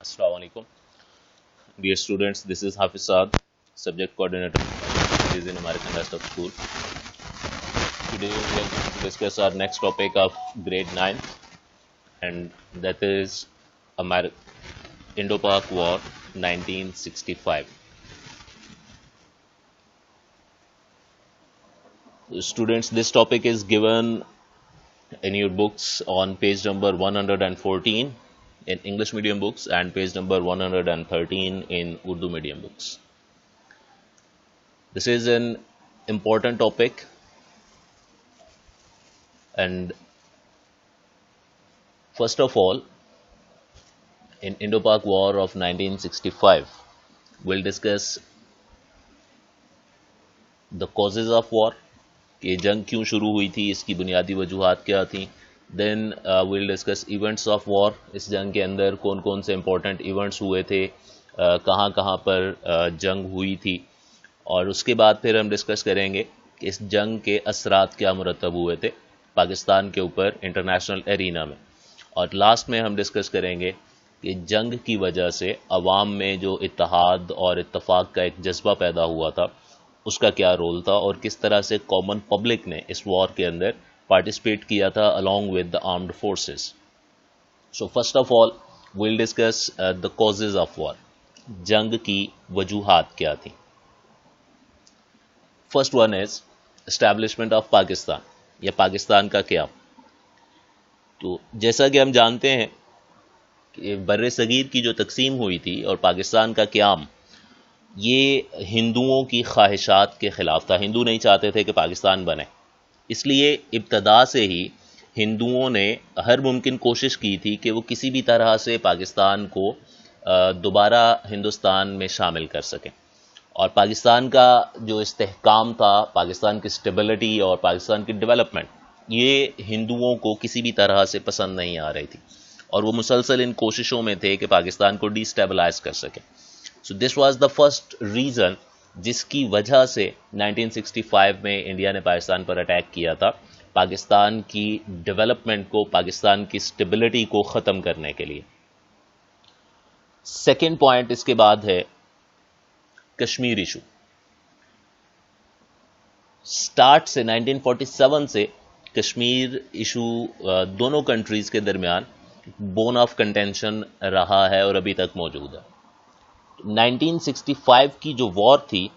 Assalamu alaikum. Dear students, this is Hafiz Saad, subject coordinator is in American National School. Today we are going to discuss our next topic of grade 9, and that is Indo-Pak War 1965. Students, this topic is given in your books on page number 114 in English medium books and page number 113 in Urdu medium books. This is an important topic, and first of all, in Indo-Pak War of 1965, we'll discuss the causes of war, کہ جنگ کیوں شروع ہوئی تھی, اس کی بنیادی وجوہات کیا تھیں. Then we'll discuss events of war, اس جنگ کے اندر کون کون سے امپورٹنٹ ایونٹس ہوئے تھے, کہاں کہاں پر جنگ ہوئی تھی, اور اس کے بعد پھر ہم ڈسکس کریں گے کہ اس جنگ کے اثرات کیا مرتب ہوئے تھے پاکستان کے اوپر انٹرنیشنل ایرینا میں. اور لاسٹ میں ہم ڈسکس کریں گے کہ جنگ کی وجہ سے عوام میں جو اتحاد اور اتفاق کا ایک جذبہ پیدا ہوا تھا اس کا کیا رول تھا, اور کس طرح سے کامن پبلک نے اس وار کے اندر پارٹیسپیٹ کیا تھا along with the armed forces. So first of all we'll discuss the causes of war. جنگ کی وجوہات کیا تھیں. First one is establishment of Pakistan, یا پاکستان کا قیام. تو جیسا کہ ہم جانتے ہیں کہ بر صغیر کی جو تقسیم ہوئی تھی اور پاکستان کا قیام, یہ ہندوؤں کی خواہشات کے خلاف تھا. ہندو نہیں چاہتے تھے کہ پاکستان بنے, اس لیے ابتدا سے ہی ہندوؤں نے ہر ممکن کوشش کی تھی کہ وہ کسی بھی طرح سے پاکستان کو دوبارہ ہندوستان میں شامل کر سکیں. اور پاکستان کا جو استحکام تھا, پاکستان کی سٹیبلٹی اور پاکستان کی ڈیولپمنٹ, یہ ہندوؤں کو کسی بھی طرح سے پسند نہیں آ رہی تھی, اور وہ مسلسل ان کوششوں میں تھے کہ پاکستان کو ڈی اسٹیبلائز کر سکیں. So this was the first reason جس کی وجہ سے 1965 میں انڈیا نے پاکستان پر اٹیک کیا تھا, پاکستان کی ڈیولپمنٹ کو, پاکستان کی سٹیبلٹی کو ختم کرنے کے لیے. سیکنڈ پوائنٹ اس کے بعد ہے کشمیر ایشو. سٹارٹ سے 1947 سے کشمیر ایشو دونوں کنٹریز کے درمیان بون آف کنٹینشن رہا ہے اور ابھی تک موجود ہے. 1965 کی جو وار تھی,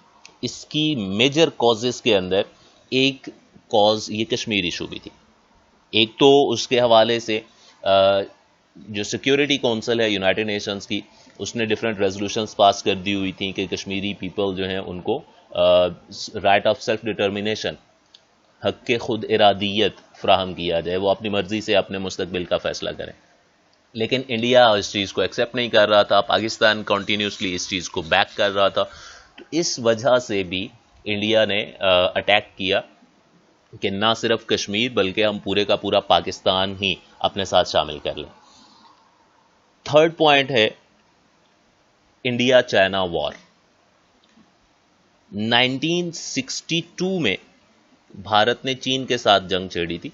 اس کی میجر کازز کے اندر ایک کاز یہ کشمیر ایشو بھی تھی. ایک تو اس کے حوالے سے جو سیکیورٹی کونسل ہے یونائٹڈ نیشنز کی, اس نے ڈفرینٹ ریزولوشنز پاس کر دی ہوئی تھیں کہ کشمیری پیپل جو ہیں ان کو رائٹ آف سیلف ڈٹرمینیشن, حق خود ارادیت فراہم کیا جائے, وہ اپنی مرضی سے اپنے مستقبل کا فیصلہ کریں. لیکن انڈیا اس چیز کو ایکسیپٹ نہیں کر رہا تھا, پاکستان کنٹینیوسلی اس چیز کو بیک کر رہا تھا. تو اس وجہ سے بھی انڈیا نے اٹیک کیا کہ نہ صرف کشمیر بلکہ ہم پورے کا پورا پاکستان ہی اپنے ساتھ شامل کر لیں. تھرڈ پوائنٹ ہے انڈیا چائنا وار. 1962 میں بھارت نے چین کے ساتھ جنگ چھیڑی تھی,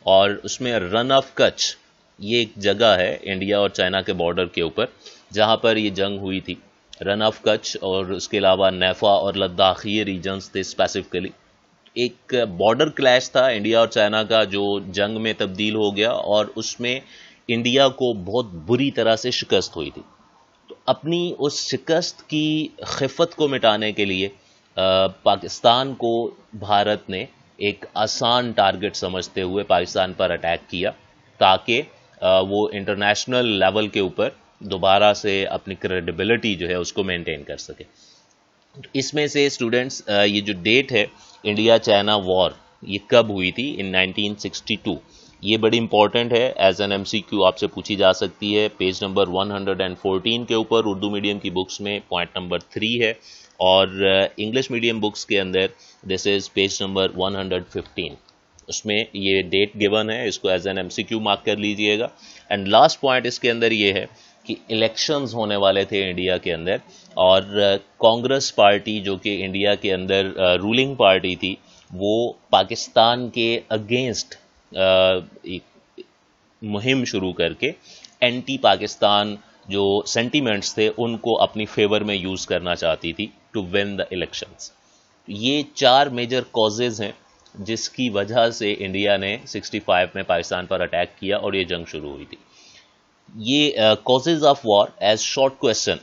اور اس میں رن آف کچھ, یہ ایک جگہ ہے انڈیا اور چائنا کے بارڈر کے اوپر جہاں پر یہ جنگ ہوئی تھی. رن آف کچھ اور اس کے علاوہ نیفا اور لداخ, یہ ریجنز تھے اسپیسیفکلی. ایک بارڈر کلیش تھا انڈیا اور چائنا کا جو جنگ میں تبدیل ہو گیا, اور اس میں انڈیا کو بہت بری طرح سے شکست ہوئی تھی. تو اپنی اس شکست کی خفت کو مٹانے کے لیے پاکستان کو بھارت نے ایک آسان ٹارگٹ سمجھتے ہوئے پاکستان پر اٹیک کیا, تاکہ وہ انٹرنیشنل لیول کے اوپر دوبارہ سے اپنی کریڈیبلٹی جو ہے اس کو مینٹین کر سکے. اس میں سے اسٹوڈنٹس یہ جو ڈیٹ ہے انڈیا چائنا وار, یہ کب ہوئی تھی؟ ان 1962. یہ بڑی امپورٹنٹ ہے, ایز این MCQ آپ سے پوچھی جا سکتی ہے. پیج نمبر 114 کے اوپر اردو میڈیم کی بکس میں پوائنٹ نمبر 3 ہے, اور انگلش میڈیم بکس کے اندر دس از پیج نمبر 115. اس میں یہ ڈیٹ گیون ہے, اس کو ایز این MCQ مارک کر لیجئے گا. اینڈ لاسٹ پوائنٹ اس کے اندر یہ ہے کہ الیکشنز ہونے والے تھے انڈیا کے اندر, اور کانگریس پارٹی جو کہ انڈیا کے اندر رولنگ پارٹی تھی, وہ پاکستان کے اگینسٹ مہم شروع کر کے اینٹی پاکستان جو سینٹیمنٹس تھے ان کو اپنی فیور میں یوز کرنا چاہتی تھی ٹو ون دا الیکشنز. یہ 4 میجر کازز ہیں جس کی وجہ سے انڈیا نے 65 میں پاکستان پر اٹیک کیا اور یہ جنگ شروع ہوئی تھی. یہ causes of war as short question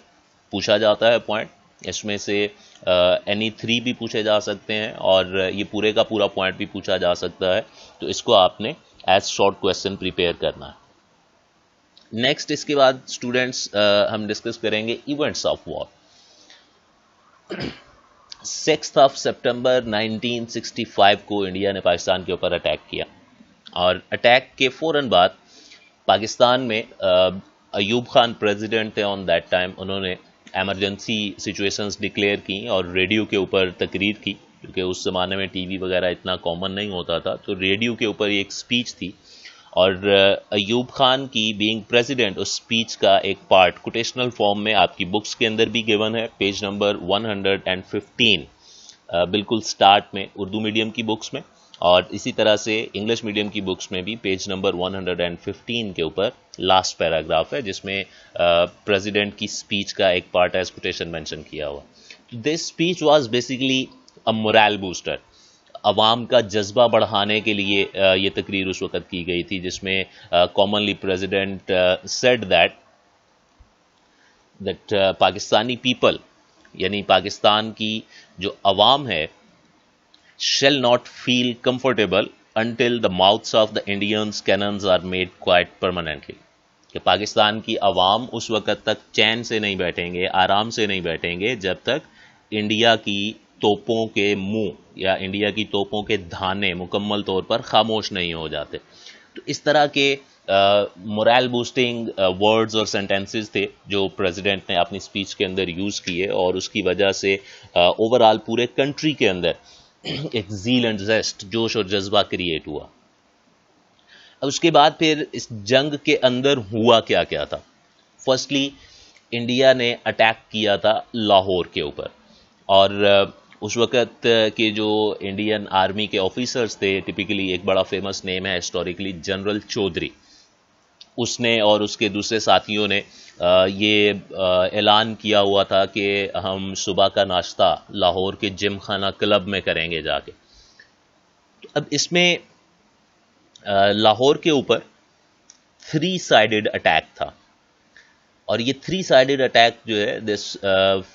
پوچھا جاتا ہے پوائنٹ. اس میں سے اینی 3 بھی پوچھے جا سکتے ہیں اور یہ پورے کا پورا پوائنٹ بھی پوچھا جا سکتا ہے, تو اس کو آپ نے ایز شارٹ کویسچن پریپیئر کرنا ہے. نیکسٹ اس کے بعد اسٹوڈینٹس ہم ڈسکس کریں گے ایونٹس آف وار. 6 سپٹمبر 1965 کو انڈیا نے پاکستان کے اوپر اٹیک کیا, اور اٹیک کے فوراً بعد پاکستان میں ایوب خان پریزیڈنٹ تھے آن دیٹ ٹائم, انہوں نے ایمرجنسی سچویشنز ڈکلیئر کی اور ریڈیو کے اوپر تقریر کی, کیونکہ اس زمانے میں ٹی وی وغیرہ اتنا کامن نہیں ہوتا تھا, تو ریڈیو کے اوپر ایک سپیچ تھی, اور ایوب خان کی بینگ پریزیڈنٹ اس سپیچ کا ایک پارٹ کوٹیشنل فارم میں آپ کی بکس کے اندر بھی گیون ہے, پیج نمبر 115 بالکل سٹارٹ میں اردو میڈیم کی بکس میں, اور اسی طرح سے انگلش میڈیم کی بکس میں بھی پیج نمبر 115 کے اوپر لاسٹ پیراگراف ہے جس میں پریزیڈنٹ کی سپیچ کا ایک پارٹ ایز کوٹیشن مینشن کیا ہوا. This speech was basically a morale booster, عوام کا جذبہ بڑھانے کے لیے یہ تقریر اس وقت کی گئی تھی, جس میں commonly president said that Pakistani people, یعنی پاکستان کی جو عوام ہے, shall not feel comfortable until the mouths of the Indians cannons are made quiet permanently. کہ پاکستان کی عوام اس وقت تک چین سے نہیں بیٹھیں گے, آرام سے نہیں بیٹھیں گے جب تک انڈیا کی توپوں کے منہ یا انڈیا کی توپوں کے دھانے مکمل طور پر خاموش نہیں ہو جاتے. تو اس طرح کے مورال بوسٹنگ ورڈز اور سینٹینسز تھے جو پریزیڈنٹ نے اپنی سپیچ کے اندر یوز کیے, اور اس کی وجہ سے اوور آل پورے کنٹری کے اندر ایک زیل اینڈ زیسٹ, جوش اور جذبہ کریٹ ہوا. اب اس کے بعد پھر اس جنگ کے اندر ہوا کیا کیا تھا. فرسٹلی انڈیا نے اٹیک کیا تھا لاہور کے اوپر, اور اس وقت کے جو انڈین آرمی کے آفیسرز تھے, ٹپیکلی ایک بڑا فیمس نیم ہے ہسٹوریکلی جنرل چودھری, اس نے اور اس کے دوسرے ساتھیوں نے یہ اعلان کیا ہوا تھا کہ ہم صبح کا ناشتہ لاہور کے جم خانہ کلب میں کریں گے جا کے. اب اس میں لاہور کے اوپر 3 سائیڈڈ اٹیک تھا, اور یہ 3 سائیڈڈ اٹیک جو ہے, this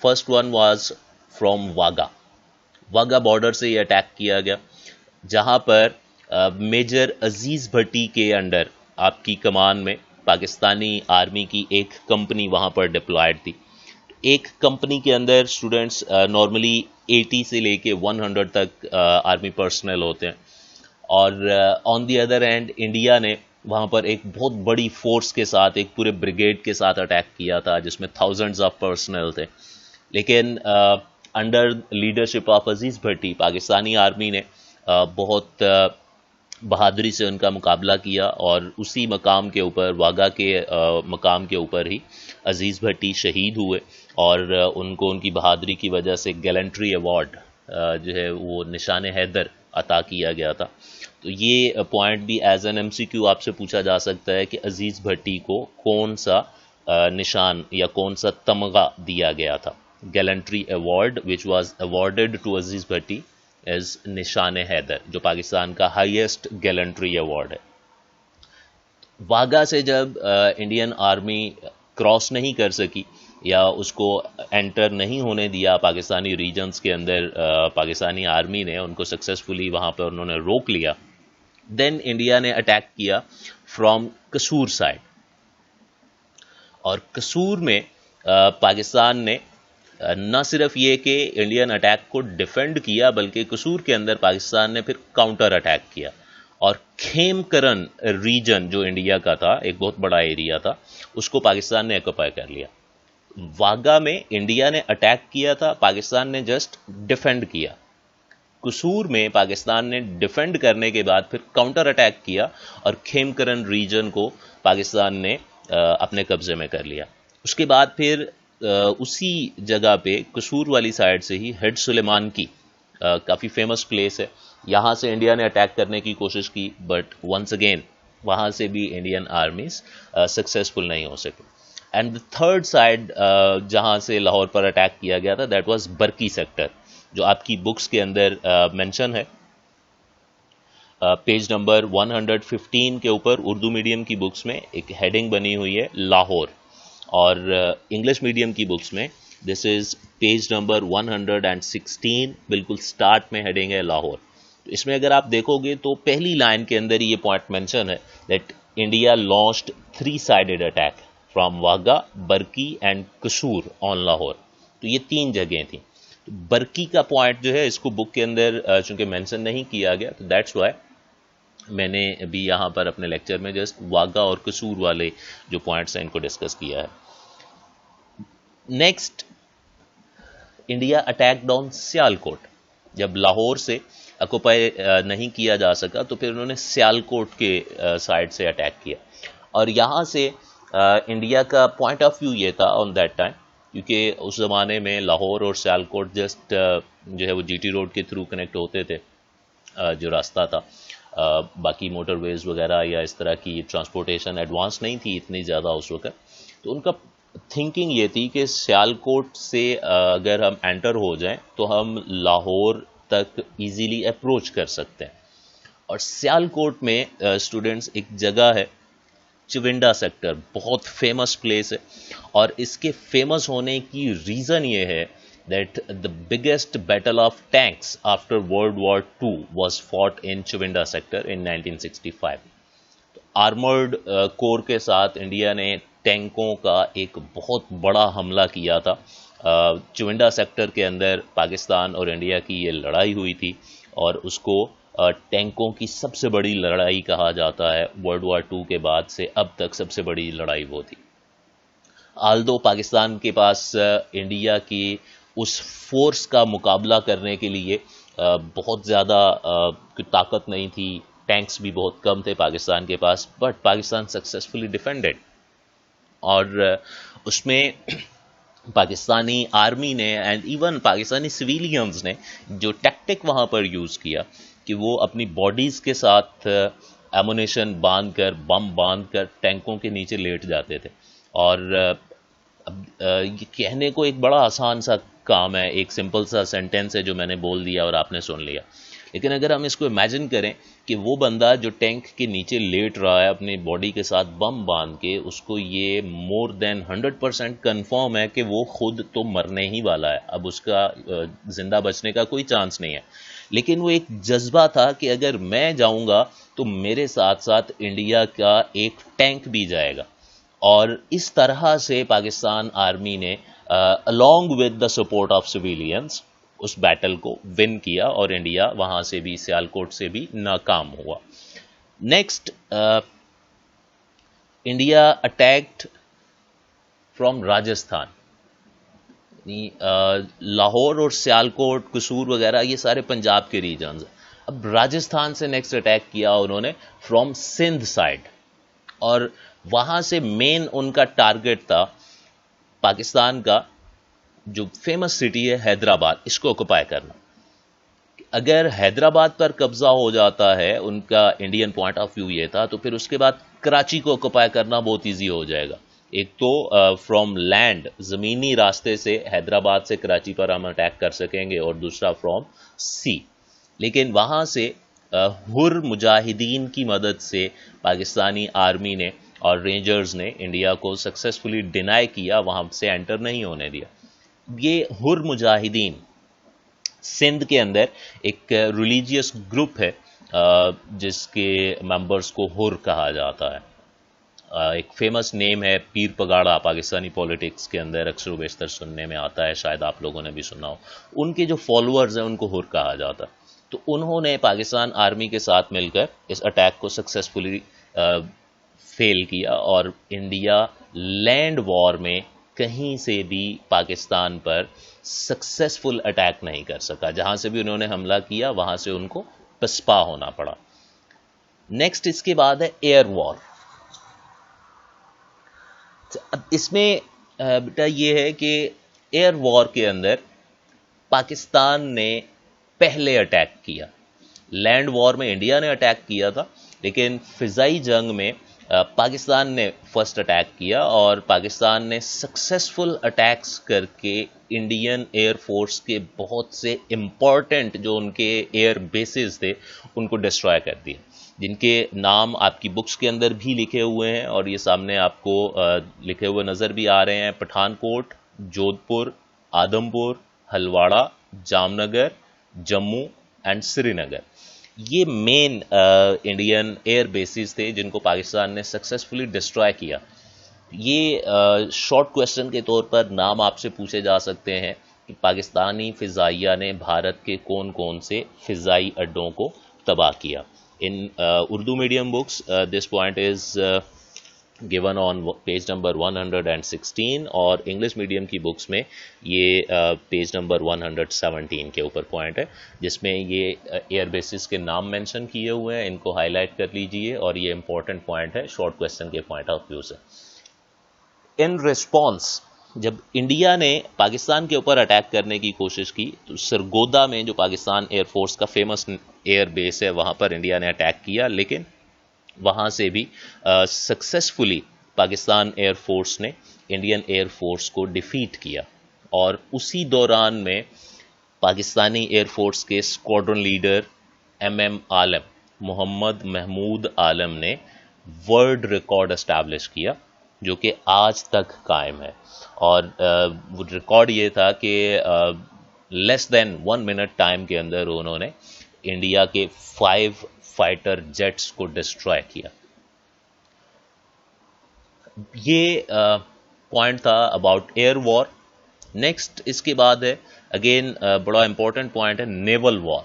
first one was from Wagah border سے یہ اٹیک کیا گیا, جہاں پر میجر عزیز بھٹی کے انڈر آپ کی کمان میں پاکستانی آرمی کی ایک کمپنی وہاں پر ڈپلائڈ تھی. ایک کمپنی کے اندر اسٹوڈنٹس نارملی 80 سے لے کے 100 تک آرمی پرسنل ہوتے ہیں, اور آن دی ادر اینڈ انڈیا نے وہاں پر ایک بہت بڑی فورس کے ساتھ, ایک پورے بریگیڈ کے ساتھ اٹیک کیا تھا جس میں تھاؤزنڈز آف پرسنل تھے. لیکن under leadership of Aziz Bhatti Pakistani army نے بہت بہادری سے ان کا مقابلہ کیا, اور اسی مقام کے اوپر, واگا کے مقام کے اوپر ہی عزیز بھٹی شہید ہوئے, اور ان کو ان کی بہادری کی وجہ سے گیلنٹری ایوارڈ جو ہے وہ نشان حیدر عطا کیا گیا تھا. تو یہ پوائنٹ بھی ایز این MCQ آپ سے پوچھا جا سکتا ہے کہ عزیز بھٹی کو کون سا نشان یا کون سا تمغہ دیا گیا تھا. Gallantry award which was awarded to Aziz Bhatti as Nishan Haider, جو پاکستان کا ہائیسٹ گیلنٹری ایوارڈ ہے. واگا سے جب انڈین آرمی کراس نہیں کر سکی یا اس کو انٹر نہیں ہونے دیا پاکستانی ریجنز کے اندر, پاکستانی آرمی نے ان کو سکسیسفلی وہاں پر انہوں نے روک لیا, دین انڈیا نے اٹیک کیا فرام قصور سائڈ. اور قصور میں پاکستان نے نہ صرف یہ کہ انڈین اٹیک کو ڈیفینڈ کیا, بلکہ قصور کے اندر پاکستان نے پھر کاؤنٹر اٹیک کیا, اور کھیم کرن ریجن جو انڈیا کا تھا, ایک بہت بڑا ایریا تھا, اس کو پاکستان نے ایکوپائی کر لیا. واگا میں انڈیا نے اٹیک کیا تھا, پاکستان نے جسٹ ڈیفینڈ کیا. قصور میں پاکستان نے ڈیفینڈ کرنے کے بعد پھر کاؤنٹر اٹیک کیا, اور کھیم کرن ریجن کو پاکستان نے اپنے قبضے میں کر لیا. اس کے بعد پھر اسی جگہ پہ قصور والی سائڈ سے ہی ہیڈ سلیمان کی کافی فیمس پلیس ہے, یہاں سے انڈیا نے اٹیک کرنے کی کوشش کی, بٹ ونس اگین وہاں سے بھی انڈین آرمیز سکسیسفل نہیں ہو سکے. اینڈ دا تھرڈ سائڈ جہاں سے لاہور پر اٹیک کیا گیا تھا دیٹ واز برکی سیکٹر, جو آپ کی بکس کے اندر مینشن ہے. پیج نمبر 115 کے اوپر اردو میڈیم کی بکس میں ایک ہیڈنگ بنی ہوئی ہے لاہور, اور انگلش میڈیم کی بکس میں دس از پیج نمبر 116, بالکل سٹارٹ میں ہیڈنگ ہے لاہور. اس میں اگر آپ دیکھو گے تو پہلی لائن کے اندر یہ پوائنٹ مینشن ہے that India launched 3-sided attack from Wagah, Burki and Kasur on Lahore. تو یہ 3 جگہیں تھیں. برکی کا پوائنٹ جو ہے اس کو بک کے اندر چونکہ مینشن نہیں کیا گیا تو دیٹس وائی میں نے ابھی یہاں پر اپنے لیکچر میں جسٹ واگا اور قصور والے جو پوائنٹس ہیں ان کو ڈسکس کیا ہے. Next, India attack down Sialkot. جب لاہور سے اکوپائی نہیں کیا جا سکا تو پھر انہوں نے سیالکوٹ کے سائڈ سے اٹیک کیا, اور یہاں سے انڈیا کا پوائنٹ آف ویو یہ تھا آن دیٹ ٹائم, کیونکہ اس زمانے میں لاہور اور سیالکوٹ جسٹ جو ہے وہ جی ٹی روڈ کے تھرو کنیکٹ ہوتے تھے, جو راستہ تھا. باقی موٹر ویز وغیرہ یا اس طرح کی ٹرانسپورٹیشن ایڈوانس نہیں تھی اتنی زیادہ اس وقت. تو ان کا تھنکنگ یہ تھی کہ سیالکوٹ سے اگر ہم انٹر ہو جائیں تو ہم لاہور تک ایزیلی اپروچ کر سکتے ہیں. اور سیالکوٹ میں اسٹوڈنٹس ایک جگہ ہے چونڈا سیکٹر, بہت فیمس پلیس ہے, اور اس کے فیمس ہونے کی ریزن یہ ہے that the biggest battle of tanks after World War II was fought in Chowinda sector in 1965. Armoured کور کے ساتھ انڈیا نے ٹینکوں کا ایک بہت بڑا حملہ کیا تھا. چونڈا سیکٹر کے اندر پاکستان اور انڈیا کی یہ لڑائی ہوئی تھی, اور اس کو ٹینکوں کی سب سے بڑی لڑائی کہا جاتا ہے. ورلڈ وار 2 کے بعد سے اب تک سب سے بڑی لڑائی وہ تھی. آلدو پاکستان کے پاس انڈیا کی اس فورس کا مقابلہ کرنے کے لیے بہت زیادہ طاقت نہیں تھی, ٹینکس بھی بہت کم تھے پاکستان کے پاس, بٹ پاکستان سکسیسفلی ڈیفینڈڈ. اور اس میں پاکستانی آرمی نے اینڈ ایون پاکستانی سویلینز نے جو ٹیکٹک وہاں پر یوز کیا کہ وہ اپنی باڈیز کے ساتھ ایمونیشن باندھ کر, بم باندھ کر ٹینکوں کے نیچے لیٹ جاتے تھے. اور یہ کہنے کو ایک بڑا آسان سا کام ہے, ایک سمپل سا سینٹینس ہے جو میں نے بول دیا اور آپ نے سن لیا, لیکن اگر ہم اس کو امیجن کریں کہ وہ بندہ جو ٹینک کے نیچے لیٹ رہا ہے اپنی باڈی کے ساتھ بم باندھ کے, اس کو یہ مور دین 100% کنفرم ہے کہ وہ خود تو مرنے ہی والا ہے, اب اس کا زندہ بچنے کا کوئی چانس نہیں ہے, لیکن وہ ایک جذبہ تھا کہ اگر میں جاؤں گا تو میرے ساتھ ساتھ انڈیا کا ایک ٹینک بھی جائے گا. اور اس طرح سے پاکستان آرمی نے along with the support of civilians اس بیٹل کو ون کیا, اور انڈیا وہاں سے بھی سیالکوٹ سے بھی ناکام ہوا. Next, India attacked from Rajasthan. Lahore اور سیالکوٹ, قصور وغیرہ یہ سارے پنجاب کے ریجنز. اب راجستھان سے نیکسٹ اٹیک کیا انہوں نے فرام سندھ سائڈ, اور وہاں سے مین ان کا ٹارگٹ تھا پاکستان کا جو فیمس سٹی ہے حیدرآباد, اس کو آکوپائی کرنا. اگر حیدرآباد پر قبضہ ہو جاتا ہے, ان کا انڈین پوائنٹ آف ویو یہ تھا, تو پھر اس کے بعد کراچی کو آکوپائی کرنا بہت ایزی ہو جائے گا. ایک تو فرام لینڈ, زمینی راستے سے حیدرآباد سے کراچی پر ہم اٹیک کر سکیں گے, اور دوسرا فرام سی. لیکن وہاں سے حر مجاہدین کی مدد سے پاکستانی آرمی نے اور رینجرز نے انڈیا کو سکسیسفلی ڈینائی کیا, وہاں سے انٹر نہیں ہونے دیا. یہ حر مجاہدین سندھ کے اندر ایک ریلیجیس گروپ ہے جس کے ممبرز کو حر کہا جاتا ہے. ایک فیمس نیم ہے پیر پگاڑا, پاکستانی پولیٹکس کے اندر اکثر و بیشتر سننے میں آتا ہے, شاید آپ لوگوں نے بھی سنا ہو. ان کے جو فالوورز ہیں ان کو حر کہا جاتا ہے. تو انہوں نے پاکستان آرمی کے ساتھ مل کر اس اٹیک کو سکسیسفلی فیل کیا, اور انڈیا لینڈ وار میں کہیں سے بھی پاکستان پر سکسیسفل اٹیک نہیں کر سکا. جہاں سے بھی انہوں نے حملہ کیا وہاں سے ان کو پسپا ہونا پڑا. نیکسٹ اس کے بعد ہے ایئر وار. اب اس میں بیٹا یہ ہے کہ ایئر وار کے اندر پاکستان نے پہلے اٹیک کیا. لینڈ وار میں انڈیا نے اٹیک کیا تھا, لیکن فضائی جنگ میں پاکستان نے فرسٹ اٹیک کیا اور پاکستان نے سکسیسفل اٹیکس کر کے انڈین ایئر فورس کے بہت سے امپورٹنٹ جو ان کے ایئر بیسز تھے ان کو ڈسٹرائے کر دیا، جن کے نام آپ کی بکس کے اندر بھی لکھے ہوئے ہیں اور یہ سامنے آپ کو لکھے ہوئے نظر بھی آ رہے ہیں: پٹھان کوٹ، جودھ پور، آدم پور، ہلواڑا، جام نگر، جموں اینڈ سری نگر۔ یہ مین انڈین ایئر بیسز تھے جن کو پاکستان نے سکسیسفلی ڈسٹرائے کیا۔ یہ شارٹ کویسچن کے طور پر نام آپ سے پوچھے جا سکتے ہیں کہ پاکستانی فضائیہ نے بھارت کے کون کون سے فضائی اڈوں کو تباہ کیا۔ In Urdu medium books this point is given on page number 116 اور انگلش میڈیم کی بکس میں یہ پیج نمبر 117 کے اوپر پوائنٹ ہے، جس میں یہ ایئر بیسز کے نام مینشن کیے ہوئے ہیں۔ ان کو ہائی لائٹ کر لیجئے اور یہ امپورٹنٹ پوائنٹ ہے شارٹ کویسچن کے پوائنٹ آف ویو سے۔ ان ریسپانس جب انڈیا نے پاکستان کے اوپر اٹیک کرنے کی کوشش کی تو سرگودا میں جو پاکستان ایئر فورس کا فیمس ایئر بیس ہے وہاں پر انڈیا نے اٹیک کیا، لیکن وہاں سے بھی سکسیسفلی پاکستان ایئر فورس نے انڈین ایئر فورس کو ڈیفیٹ کیا، اور اسی دوران میں پاکستانی ایئر فورس کے اسکواڈرن لیڈر ایم عالم محمد محمود عالم نے ورلڈ ریکارڈ اسٹیبلش کیا جو کہ آج تک قائم ہے، اور وہ ریکارڈ یہ تھا کہ لیس دین 1 منٹ ٹائم کے اندر انہوں نے انڈیا کے 5 فائٹر جیٹس کو ڈسٹرائے کیا۔ یہ پوائنٹ تھا اباؤٹ ایئر وار۔ نیکسٹ اس کے بعد ہے اگین بڑا امپورٹنٹ پوائنٹ ہے نیول وار،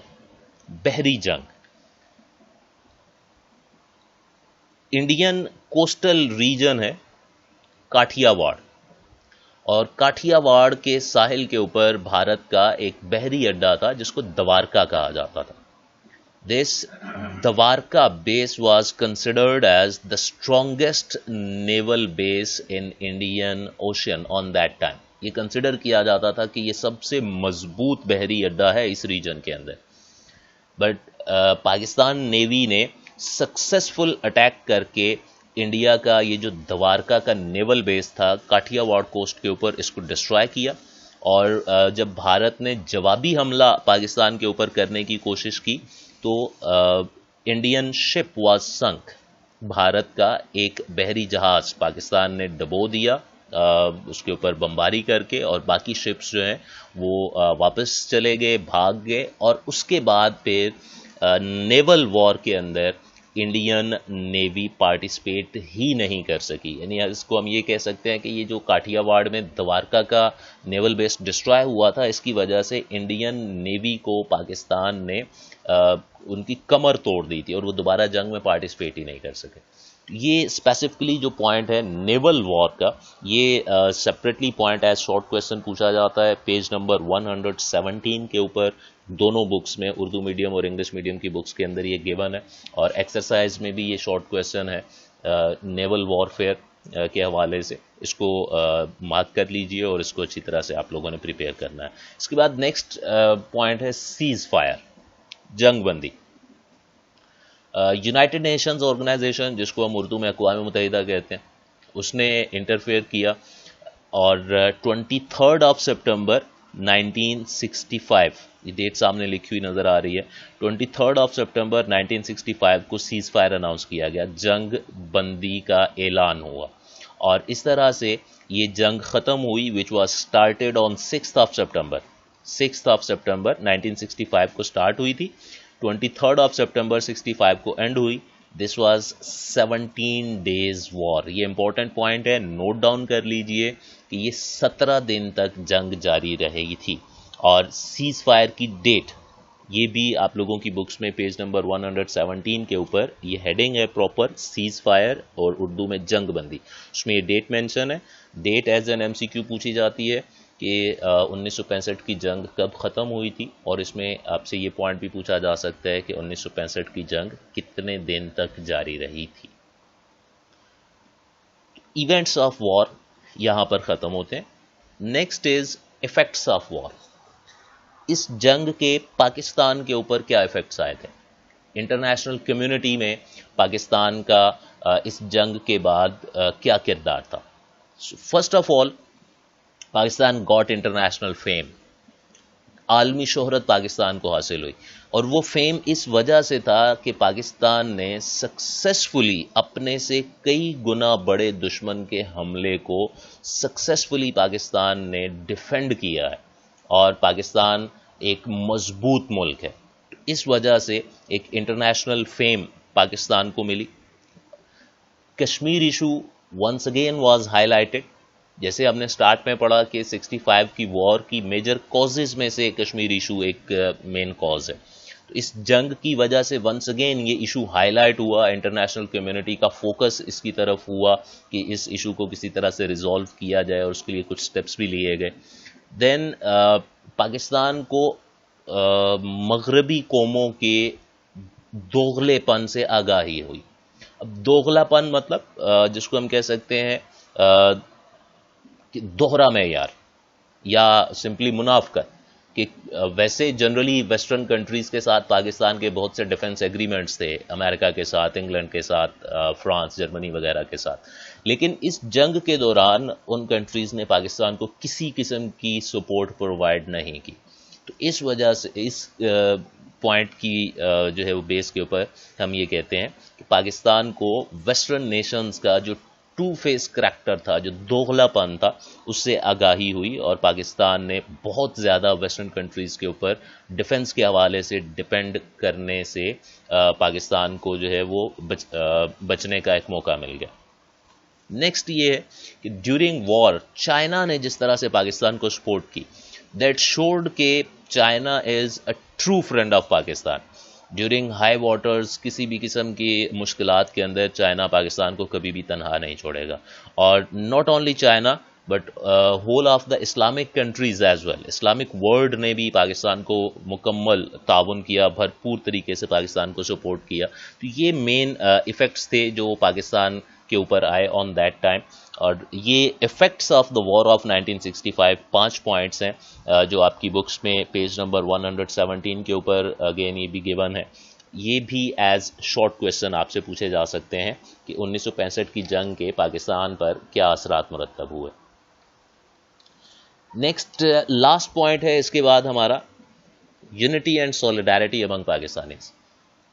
بحری جنگ۔ انڈین کوسٹل ریجن ہے کاٹھیا واڑ، اور کاٹھیا واڑ کے ساحل کے اوپر بھارت کا ایک بحری اڈا تھا جس کو دوارکا کہا جاتا تھا۔ This Dwarka base was considered as the strongest naval base in Indian Ocean on that time. یہ کنسیڈر کیا جاتا تھا کہ یہ سب سے مضبوط بحری اڈا ہے اس ریجن کے اندر، بٹ پاکستان نیوی نے سکسیسفل اٹیک کر کے انڈیا کا یہ جو دوارکا کا نیول بیس تھا کاٹھیا واڑ کوسٹ کے اوپر، اس کو ڈسٹرائے کیا، اور جب بھارت نے جوابی حملہ پاکستان کے اوپر کرنے کی کوشش کی تو Indian ship was sunk, Bharat کا ایک بحری جہاز پاکستان نے ڈبو دیا اس کے اوپر بمباری کر کے، اور باقی شپس جو ہیں وہ واپس چلے گئے، بھاگ گئے، اور اس کے بعد پھر نیول وار کے اندر انڈین نیوی پارٹیسپیٹ ہی نہیں کر سکی۔ یعنی اس کو ہم یہ کہہ سکتے ہیں کہ یہ جو کاٹھیا واڑ میں دوارکا کا نیول بیس ڈسٹرائے ہوا تھا، اس کی وجہ سے انڈین نیوی کو پاکستان نے ان کی کمر توڑ دی تھی اور وہ دوبارہ جنگ میں پارٹیسپیٹ ہی نہیں کر سکے۔ یہ اسپیسیفکلی جو پوائنٹ ہے نیول وار کا، یہ separately point as short question پوچھا جاتا ہے پیج نمبر 117 کے اوپر، دونوں بکس میں اردو میڈیم اور انگلش میڈیم کی بکس کے اندر یہ گیون ہے، اور ایکسرسائز میں بھی یہ شارٹ کویسچن ہے نیول وار فیئر کے حوالے سے، اس کو مارک کر لیجئے اور اس کو اچھی طرح سے آپ لوگوں نے پریپیئر کرنا ہے۔ اس کے بعد نیکسٹ پوائنٹ ہے سیز فائر، جنگ بندی۔ یونائٹڈ نیشنز آرگنائزیشن، جس کو ہم اردو میں اقوام متحدہ کہتے ہیں، اس نے انٹرفیئر کیا، اور 23 سپٹمبر 1965، یہ ڈیٹ سامنے لکھی ہوئی نظر آ رہی ہے، 23 سپٹمبر 1965 کو سیز فائر اناؤنس کیا گیا، جنگ بندی کا اعلان ہوا، اور اس طرح سے یہ جنگ ختم ہوئی which was started on 6 September 1965 کو سٹارٹ ہوئی تھی، 23 سپٹمبر 65 کو اینڈ ہوئی۔ دس واز 17 days وار۔ یہ امپورٹنٹ پوائنٹ ہے، نوٹ ڈاؤن کر لیجئے کہ یہ 17 دن تک جنگ جاری رہی تھی، اور سیز فائر کی ڈیٹ یہ بھی آپ لوگوں کی بکس میں پیج نمبر 117 کے اوپر یہ ہیڈنگ ہے پراپر، سیز فائر اور اردو میں جنگ بندی، اس میں یہ ڈیٹ مینشن ہے۔ ڈیٹ ایز این MCQ پوچھی جاتی ہے کہ 1965 کی جنگ کب ختم ہوئی تھی، اور اس میں آپ سے یہ پوائنٹ بھی پوچھا جا سکتا ہے کہ 1965 کی جنگ کتنے دن تک جاری رہی تھی۔ ایونٹس آف وار یہاں پر ختم ہوتے ہیں۔ Next is effects of war. اس جنگ کے پاکستان کے اوپر کیا ایفیکٹس آئے تھے؟ انٹرنیشنل کمیونٹی میں پاکستان کا اس جنگ کے بعد کیا کردار تھا؟ First of all, Pakistan got international fame. عالمی شہرت پاکستان کو حاصل ہوئی، اور وہ فیم اس وجہ سے تھا کہ پاکستان نے سکسیسفلی اپنے سے کئی گنا بڑے دشمن کے حملے کو سکسیسفلی پاکستان نے ڈیفینڈ کیا ہے، اور پاکستان ایک مضبوط ملک ہے. اس وجہ سے ایک انٹرنیشنل فیم پاکستان کو ملی. Kashmir issue once again was highlighted. جیسے ہم نے سٹارٹ میں پڑھا کہ 65 کی وار کی میجر کازز میں سے کشمیر ایشو ایک مین کاز ہے. تو اس جنگ کی وجہ سے ونس اگین یہ ایشو ہائی لائٹ ہوا، انٹرنیشنل کمیونٹی کا فوکس اس کی طرف ہوا کہ اس ایشو کو کسی طرح سے ریزالو کیا جائے، اور اس کے لیے کچھ سٹیپس بھی لیے گئے. دین پاکستان کو مغربی قوموں کے دوغلے پن سے آگاہی ہوئی. اب دوغلا پن مطلب جس کو ہم کہہ سکتے ہیں دوہرا معیار یا سمپلی منافقت، کہ ویسے جنرلی ویسٹرن کنٹریز کے ساتھ پاکستان کے بہت سے ڈیفنس ایگریمنٹس تھے، امریکہ کے ساتھ، انگلینڈ کے ساتھ، فرانس، جرمنی وغیرہ کے ساتھ. لیکن اس جنگ کے دوران ان کنٹریز نے پاکستان کو کسی قسم کی سپورٹ پرووائڈ نہیں کی. تو اس وجہ سے اس پوائنٹ کی جو ہے وہ بیس کے اوپر ہم یہ کہتے ہیں کہ پاکستان کو ویسٹرن نیشنز کا جو ٹو فیس کریکٹر تھا، جو دوغلا پن تھا، اس سے آگاہی ہوئی، اور پاکستان نے بہت زیادہ ویسٹرن کنٹریز کے اوپر ڈیفنس کے حوالے سے ڈیپینڈ کرنے سے پاکستان کو جو ہے وہ بچنے کا ایک موقع مل گیا. نیکسٹ یہ ہے کہ ڈیورنگ وار چائنا نے جس طرح سے پاکستان کو سپورٹ کی، دیٹ شوڈ کہ China is a true friend of Pakistan. During high waters کسی بھی قسم کی مشکلات کے اندر چائنا پاکستان کو کبھی بھی تنہا نہیں چھوڑے گا. اور not only China but whole of the Islamic countries as well, Islamic world نے بھی پاکستان کو مکمل تعاون کیا، بھرپور طریقے سے پاکستان کو سپورٹ کیا. تو یہ مین ایفیکٹس تھے جو پاکستان کے اوپر آئے آن دیٹ ٹائم. اور یہ effects of the war of 1965 5 points ہیں جو آپ کی بکس میں پیج نمبر 117 کے اوپر اگین یہ بھی گیون ہے. یہ بھی ایز شارٹ کویسچن آپ سے پوچھے جا سکتے ہیں کہ 1965 کی جنگ کے پاکستان پر کیا اثرات مرتب ہوئے. نیکسٹ لاسٹ پوائنٹ ہے اس کے بعد ہمارا unity and solidarity among Pakistanis.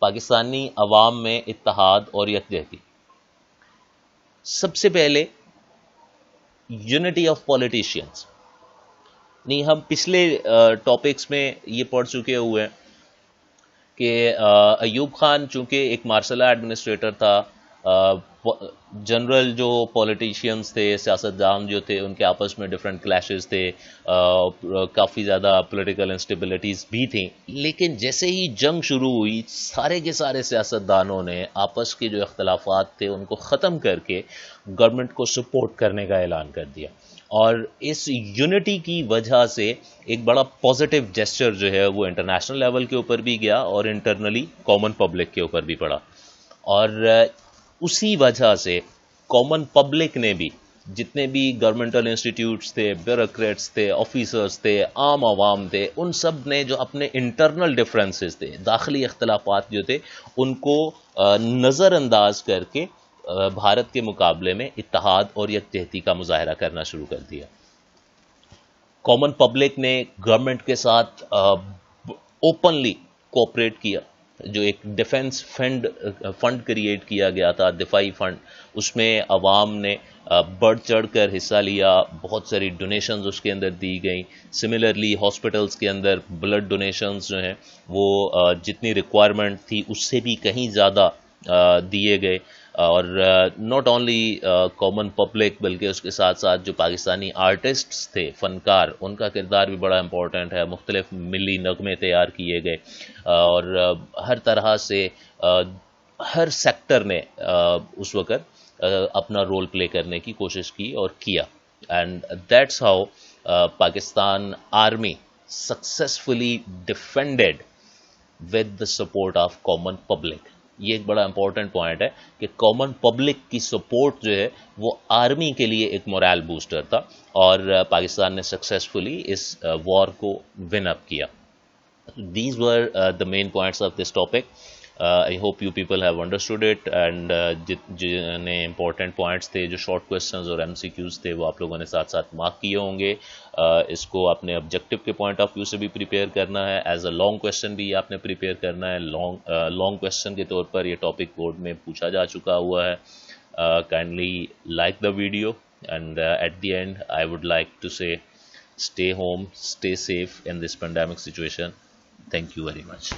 Pakistani عوام میں اتحاد اور یکجہتی. سب سے پہلے یونٹی آف پولیٹیشینز. نہیں، ہم پچھلے ٹاپکس میں یہ پڑھ چکے ہوئے ہیں کہ ایوب خان چونکہ ایک مارشل لا ایڈمنسٹریٹر تھا، جنرل جو پولیٹیشینز تھے، سیاستدان جو تھے، ان کے آپس میں ڈفرینٹ کلیشز تھے، کافی زیادہ پولیٹیکل انسٹیبلٹیز بھی تھیں. لیکن جیسے ہی جنگ شروع ہوئی، سارے کے سارے سیاستدانوں نے آپس کے جو اختلافات تھے ان کو ختم کر کے گورنمنٹ کو سپورٹ کرنے کا اعلان کر دیا. اور اس یونٹی کی وجہ سے ایک بڑا پازیٹیو جیسچر جو ہے وہ انٹرنیشنل لیول کے اوپر بھی گیا اور انٹرنلی کامن پبلک کے اوپر بھی پڑا. اور اسی وجہ سے کامن پبلک نے بھی، جتنے بھی گورنمنٹل انسٹیٹیوٹس تھے، بیوروکریٹس تھے، آفیسرز تھے، عام عوام تھے، ان سب نے جو اپنے انٹرنل ڈفرینسز تھے، داخلی اختلافات جو تھے، ان کو نظر انداز کر کے بھارت کے مقابلے میں اتحاد اور یکجہتی کا مظاہرہ کرنا شروع کر دیا. کامن پبلک نے گورنمنٹ کے ساتھ اوپنلی کوآپریٹ کیا. جو ایک ڈیفنس فنڈ کریٹ کیا گیا تھا، دفاعی فنڈ، اس میں عوام نے بڑھ چڑھ کر حصہ لیا. بہت ساری ڈونیشنز اس کے اندر دی گئیں. سملرلی ہاسپٹلس کے اندر بلڈ ڈونیشنز جو ہیں وہ جتنی ریکوائرمنٹ تھی اس سے بھی کہیں زیادہ دیے گئے. اور ناٹ اونلی کامن پبلک بلکہ اس کے ساتھ ساتھ جو پاکستانی آرٹسٹس تھے، فنکار، ان کا کردار بھی بڑا امپورٹنٹ ہے. مختلف ملی نغمے تیار کیے گئے، اور ہر طرح سے ہر سیکٹر نے اس وقت اپنا رول پلے کرنے کی کوشش کی اور کیا. And that's how Pakistan army successfully defended with the support of common public. یہ ایک بڑا امپورٹنٹ پوائنٹ ہے کہ کامن پبلک کی سپورٹ جو ہے وہ آرمی کے لیے ایک مورال بوسٹر تھا، اور پاکستان نے سکسیسفلی اس وار کو ون اپ کیا. These were the main points of this topic. I hope you people have understood it and جتنے امپورٹنٹ پوائنٹس تھے، جو شارٹ کویشچنز اور ایم سی کیوز تھے، وہ آپ لوگوں نے ساتھ ساتھ مارک کیے ہوں گے. اس کو اپنے آبجیکٹو کے پوائنٹ آف ویو سے بھی پریپیئر کرنا ہے، ایز اے لانگ کویشچن بھی آپ نے پریپیئر کرنا ہے. لانگ کویشچن کے طور پر یہ ٹاپک بورڈ میں پوچھا جا چکا ہوا ہے. Kindly like the video and at the end I would like to say stay home, stay safe in this pandemic situation. Thank you very much.